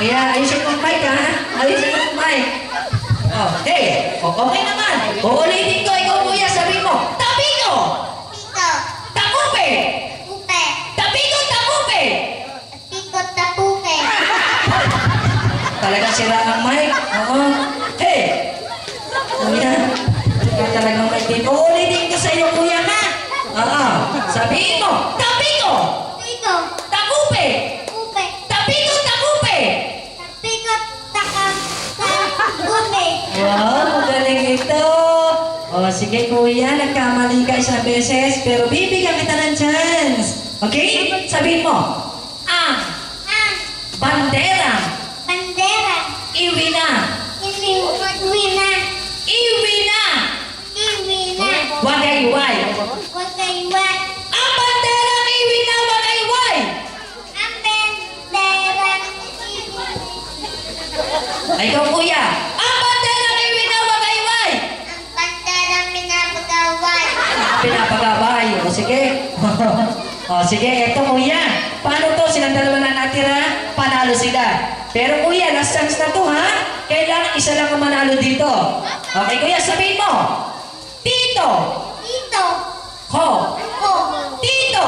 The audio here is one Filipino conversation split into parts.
Kaya ayusin mong mic ha. Ayusin mong mic. Oh, hey. Okay naman. Uulitin ko. Ikaw kuya, sabi mo. Tabi ko. Piko. Takupe. Kupe. Tabi ko, takupe. Piko tapuke. Talagang sira ang mic. Oo. Hey. Kuya. Ikaw talagang mic din. Uulitin ko sa iyo kuya ha. Oo. Sabihin mo. Tabi ko. Piko. Takupe. Kupe. Tabi ko, takupe. Piko takam. Kupe. Wow, magaling ito. O, sige kuya, nagkamali ka isang beses, pero bibigyan kita ng chance. Okay? Sabihin mo, ang Ang. bandera, Bandera. iwi na, Iliwina. iwi na, Iwina. wagayway. Wagaywan. Ang bandera, iwi na, wagayway. Ang bandera. Ay, ikaw kuya, ang bandera, iwi na, wagayway. Ang bandera minabagaway. Pinapagabay. O, sige. O, sige, eto kuya. Paano to? Silang dalawa na natira, panalo sila. Pero kuya, last chance na to ha. Kailangan isa lang ang manalo dito. Okay kuya, sabihin mo. Tito. Dito. Ho. Ko. Tito.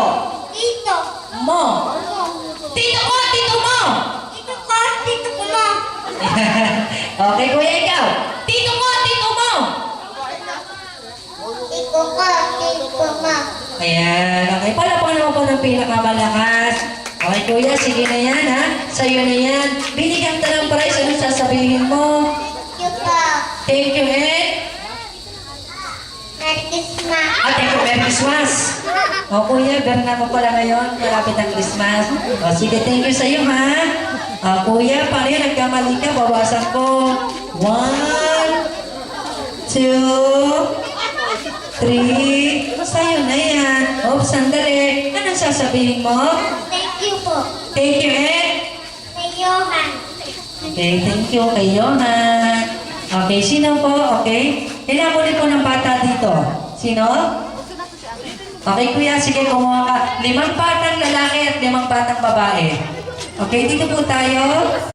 Dito. Mo. Ko. Tito ko, tito mo. Dito ko. Dito ko mo. Okay kuya, ikaw. Tito ko, tito mo. Dito ko. Dito ko mo. Ayan, okay. Palapakan naman po ng pinakamalakas. Okay, kuya, sige na yan, ha? Sa'yo na yan. Binigyan ka ng prize. Anong sasabihin mo? Thank you po. Thank you, eh. Merry Christmas. Thank you, Merry Christmas. O, kuya, berna mo pala ngayon. Malapit ang Christmas. O, sige, thank you sa'yo, ha? Kuya, paano yun? Nagkamali ka. Bawasan ko. 1, 2, 3. Sa'yo na yan. Oops, sandali. Anong sasabihin mo? Thank you po. Thank you, eh. Kay Johan. Okay, thank you kay Johan. Okay, sino po? Okay. Hinabuli po ng bata dito. Sino? Okay, kuya, sige, kumuha ka. 5 batang lalaki at 5 batang babae. Okay, dito po tayo.